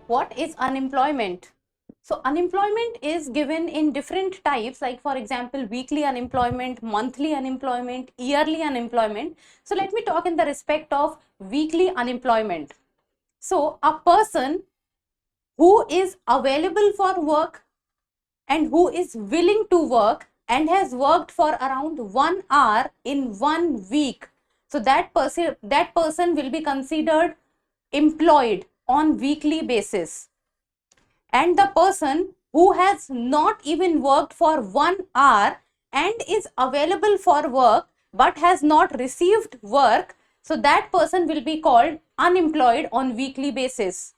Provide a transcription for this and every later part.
What is unemployment? So unemployment is given in different types, like for example, weekly unemployment, monthly unemployment, yearly unemployment. So let me talk in the respect of weekly unemployment. So a person who is available for work and who is willing to work and has worked for around 1 hour in 1 week. So that person will be considered employed on weekly basis. And the person who has not even worked for 1 hour and is available for work but has not received work, so that person will be called unemployed on weekly basis.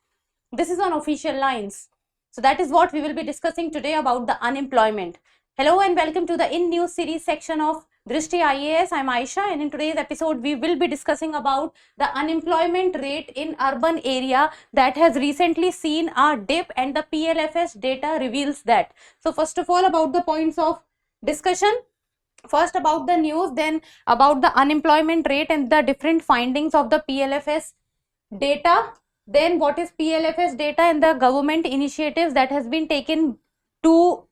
This is on official lines. So that is what we will be discussing today about the unemployment. Hello and welcome to the In News series section of Drishti IAS. I'm Aisha, and in today's episode we will be discussing about the unemployment rate in urban area that has recently seen a dip, and the PLFS data reveals that. So first of all, about the points of discussion. First about the news, then about the unemployment rate and the different findings of the PLFS data. Then what is PLFS data and the government initiatives that has been taken to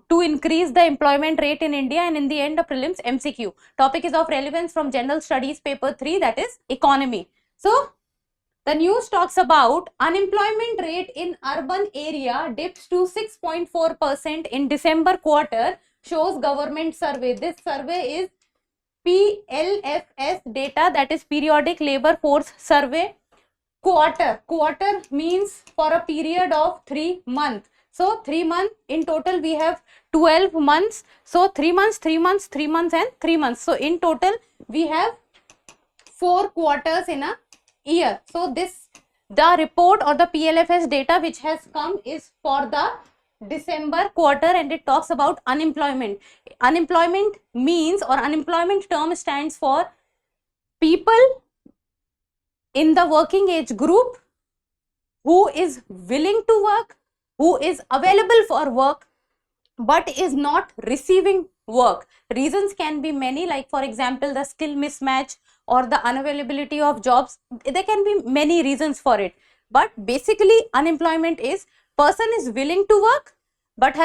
increase the employment rate in India, and in the end a prelims MCQ. Topic is of relevance from General Studies paper 3, that is economy. So the news talks about unemployment rate in urban area dips to 6.4% in December quarter, shows government survey. This survey is PLFS data, that is periodic labor force survey. Quarter means for a period of 3 months. So 3 months in total, we have 12 months. So 3 months, 3 months, 3 months and 3 months. So in total we have 4 quarters in a year. So the report or the PLFS data which has come is for the December quarter, and it talks about unemployment. Unemployment means, or unemployment term stands for people in the working age group who is willing to work, who is available for work, but is not receiving work. Reasons can be many, like for example, the skill mismatch or the unavailability of jobs. There can be many reasons for it. But basically, unemployment is person is willing to work but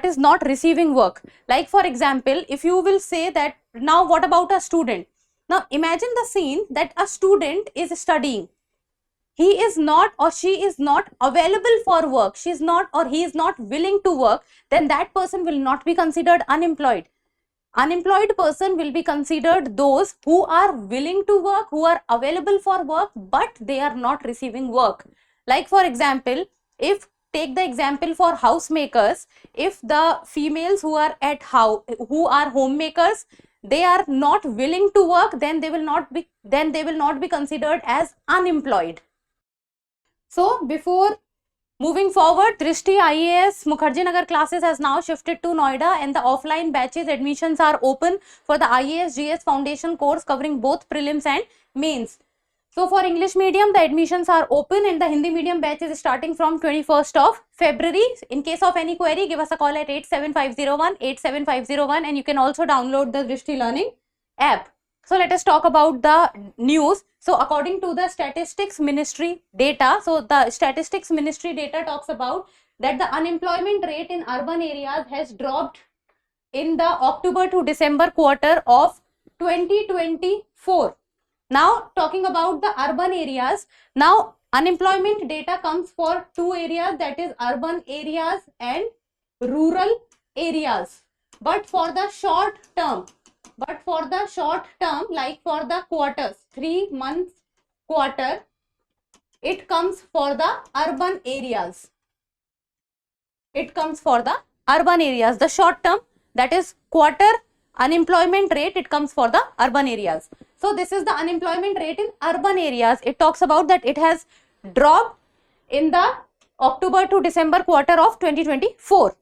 is not receiving work. Like for example, if you will say that, now what about a student? Now imagine the scene that a student is studying. He is not or she is not available for work, she is not or he is not willing to work, then that person will not be considered unemployed. Unemployed person will be considered those who are willing to work, who are available for work, but they are not receiving work. Like for example, if take the example for housemakers, if the females who are at who are homemakers, they are not willing to work, then they will not be considered as unemployed. So before moving forward, Drishti IAS Mukherjee Nagar classes has now shifted to Noida, and the offline batches admissions are open for the IAS GS Foundation course covering both prelims and mains. So for English medium, the admissions are open, and the Hindi medium batch is starting from 21st of February. In case of any query, give us a call at 87501, and you can also download the Drishti Learning app. So let us talk about the news. So according to the Statistics Ministry data, so the Statistics Ministry data talks about that the unemployment rate in urban areas has dropped in the October to December quarter of 2024. Now talking about the urban areas, now unemployment data comes for two areas, that is urban areas and rural areas. But for the short term, like for the quarters, 3 months quarter, it comes for the urban areas. The short term, that is quarter unemployment rate, it comes for the urban areas. So this is the unemployment rate in urban areas. It talks about that it has dropped in the October to December quarter of 2024.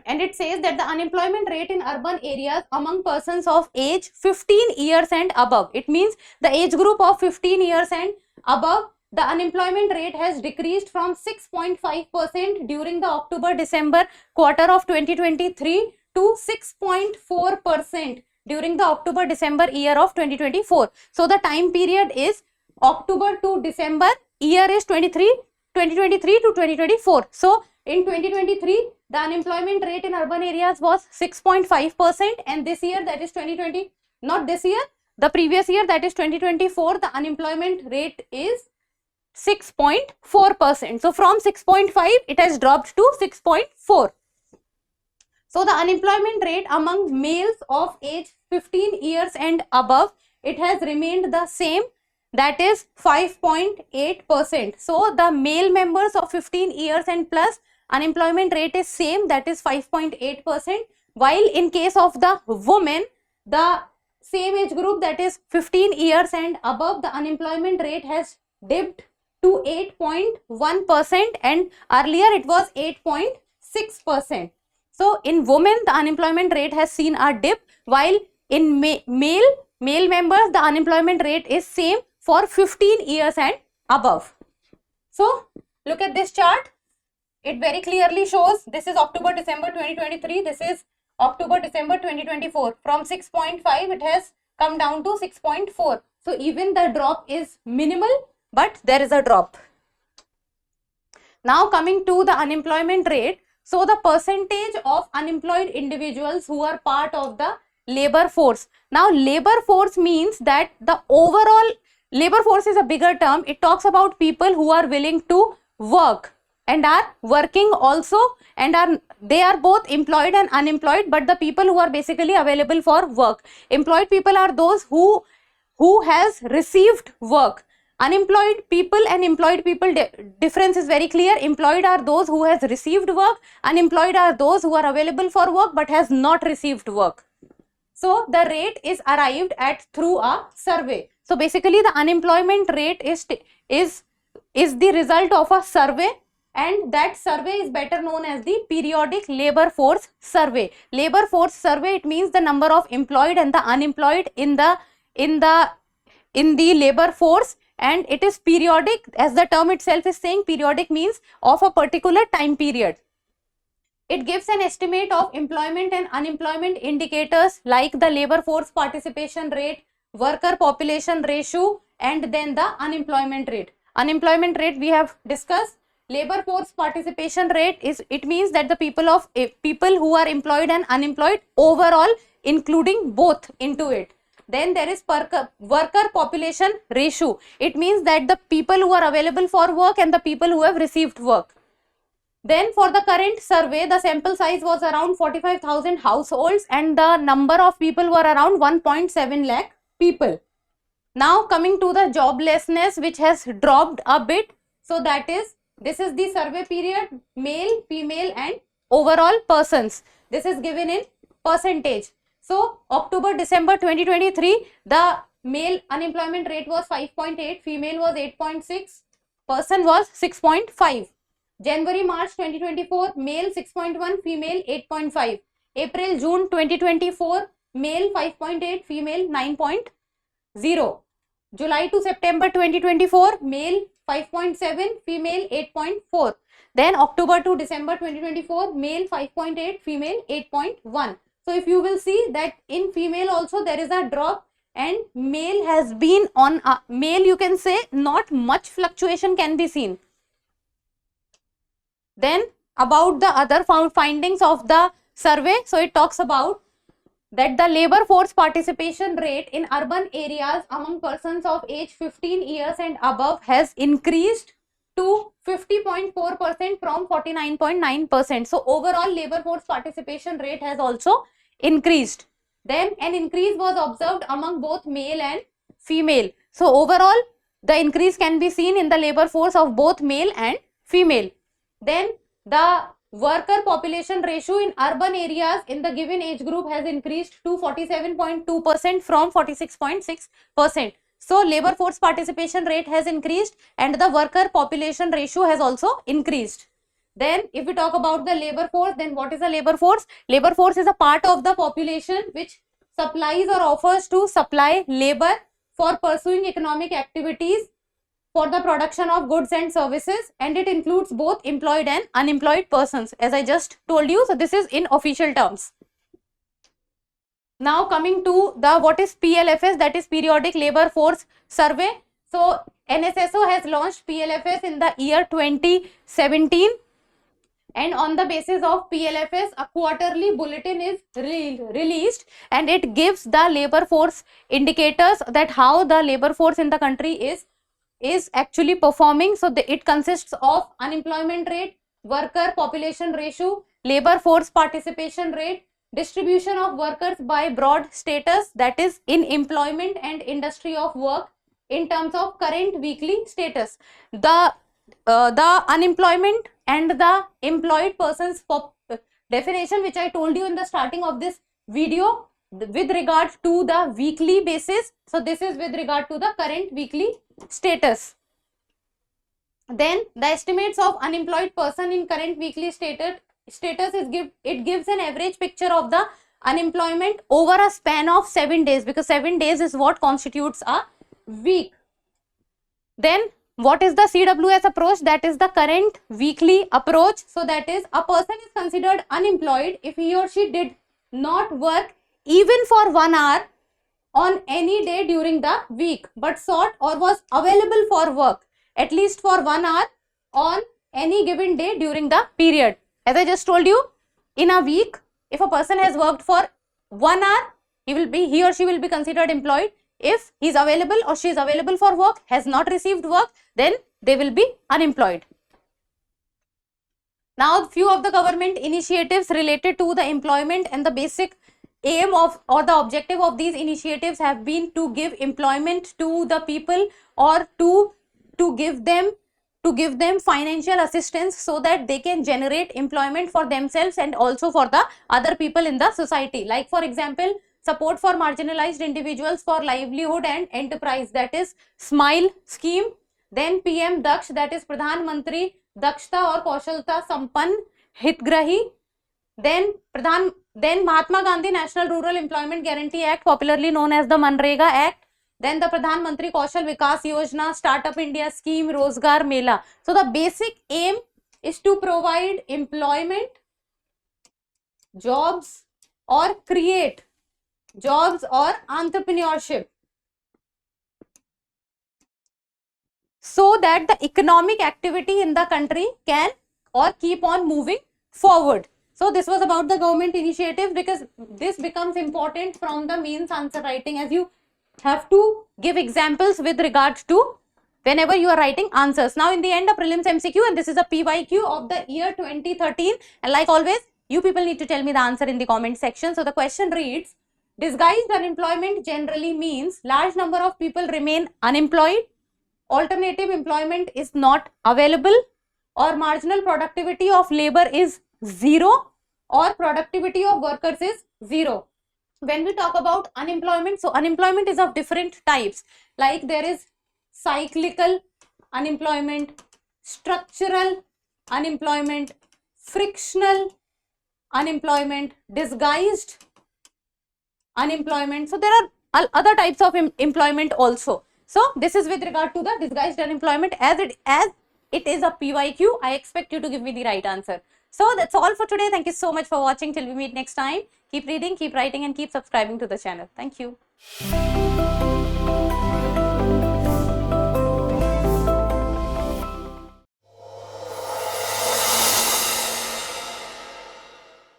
And it says that the unemployment rate in urban areas among persons of age 15 years and above, it means the age group of 15 years and above, the unemployment rate has decreased from 6.5% during the October-December quarter of 2023 to 6.4% during the October-December year of 2024. So the time period is October to December, year is 23, 2023 to 2024. So in 2023, the unemployment rate in urban areas was 6.5%, and this year, that is 2020, not this year, the previous year, that is 2024, the unemployment rate is 6.4%. So from 6.5, it has dropped to 6.4. So the unemployment rate among males of age 15 years and above, it has remained the same, that is 5.8%. So the male members of 15 years and plus, unemployment rate is same, that is 5.8%, while in case of the women, the same age group, that is 15 years and above, the unemployment rate has dipped to 8.1%, and earlier it was 8.6%. So in women, the unemployment rate has seen a dip, while in male members, the unemployment rate is same for 15 years and above. So look at this chart. It very clearly shows, this is October-December 2023, this is October-December 2024. From 6.5, it has come down to 6.4. So even the drop is minimal, but there is a drop. Now coming to the unemployment rate. So the percentage of unemployed individuals who are part of the labor force. Now labor force means that the overall, labor force is a bigger term. It talks about people who are willing to work and are working also, and they are both employed and unemployed, but the people who are basically available for work. Employed people are those who has received work. Unemployed people and employed people, difference is very clear. Employed are those who has received work. Unemployed are those who are available for work but has not received work. So the rate is arrived at through a survey. So basically the unemployment rate is the result of a survey, and that survey is better known as the periodic labor force survey. Labor force survey, it means the number of employed and the unemployed in the labor force, and it is periodic, as the term itself is saying. Periodic means of a particular time period. It gives an estimate of employment and unemployment indicators like the labor force participation rate, worker population ratio, and then the unemployment rate. Unemployment rate we have discussed. Labor force participation rate is, it means that the people who are employed and unemployed overall, including both into it. Then there is worker population ratio. It means that the people who are available for work and the people who have received work. Then for the current survey, the sample size was around 45,000 households, and the number of people were around 1.7 lakh people. Now coming to the joblessness, which has dropped a bit. So that is, this is the survey period, male, female and overall persons. This is given in percentage. So October-December 2023, the male unemployment rate was 5.8, female was 8.6, person was 6.5. January-March 2024, male 6.1, female 8.5. April-June 2024, male 5.8, female 9.0. July to September 2024, male 5.7, female 8.4. Then October to December 2024, male 5.8, female 8.1. So if you will see that in female also there is a drop, and male has been on a male, you can say not much fluctuation can be seen. Then about the other findings of the survey. So it talks about that the labor force participation rate in urban areas among persons of age 15 years and above has increased to 50.4% from 49.9%. So overall labor force participation rate has also increased. Then an increase was observed among both male and female. So overall the increase can be seen in the labor force of both male and female. Then the worker population ratio in urban areas in the given age group has increased to 47.2% from 46.6%. So labor force participation rate has increased and the worker population ratio has also increased. Then if we talk about the labor force, then what is a labor force? Labor force is a part of the population which supplies or offers to supply labor for pursuing economic activities for the production of goods and services, and it includes both employed and unemployed persons, as I just told you. So this is in official terms. Now coming to the what is PLFS, that is periodic labor force survey. So NSSO has launched PLFS in the year 2017, and on the basis of PLFS, a quarterly bulletin is released, and it gives the labor force indicators that how the labor force in the country is actually performing. So it consists of unemployment rate, worker population ratio, labor force participation rate, distribution of workers by broad status, that is in employment and industry of work in terms of current weekly status. The unemployment and the employed persons definition, which I told you in the starting of this video, with regard to the weekly basis. So this is with regard to the current weekly status. Then the estimates of unemployed person in current weekly status it gives an average picture of the unemployment over a span of 7 days, because 7 days is what constitutes a week. Then what is the CWS approach? That is the current weekly approach. So that is, a person is considered unemployed if he or she did not work even for 1 hour on any day during the week, but sought or was available for work at least for 1 hour on any given day during the period. As I just told you, in a week, if a person has worked for 1 hour, he or she will be considered employed. If he is available or she is available for work, has not received work, then they will be unemployed. Now, few of the government initiatives related to the employment, and the basic aim of or the objective of these initiatives have been to give employment to the people, or to give them financial assistance so that they can generate employment for themselves and also for the other people in the society. Like for example, support for marginalized individuals for livelihood and enterprise, that is SMILE scheme. Then PM Daksh, that is Pradhan Mantri Dakshta or Kaushalta Sampann Hitgrahi. Then Mahatma Gandhi National Rural Employment Guarantee Act, popularly known as the Manrega Act. Then the Pradhan Mantri Kaushal Vikas Yojana, Startup India scheme, Rozgar Mela. So the basic aim is to provide employment, jobs, or create jobs or entrepreneurship, so that the economic activity in the country can or keep on moving forward. So this was about the government initiative, because this becomes important from the mains answer writing, as you have to give examples with regard to whenever you are writing answers. Now in the end, a prelims MCQ, and this is a PYQ of the year 2013, and like always, you people need to tell me the answer in the comment section. So the question reads, disguised unemployment generally means large number of people remain unemployed, alternative employment is not available, or marginal productivity of labor is 0, or productivity of workers is 0. When we talk about unemployment, so unemployment is of different types. Like there is cyclical unemployment, structural unemployment, frictional unemployment, disguised unemployment. So there are other types of employment also. So this is with regard to the disguised unemployment. As it is a PYQ, I expect you to give me the right answer. So that's all for today. Thank you so much for watching. Till we meet next time, keep reading, keep writing, and keep subscribing to the channel. Thank you.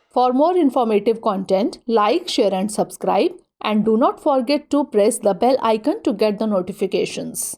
For more informative content, like, share and subscribe, and do not forget to press the bell icon to get the notifications.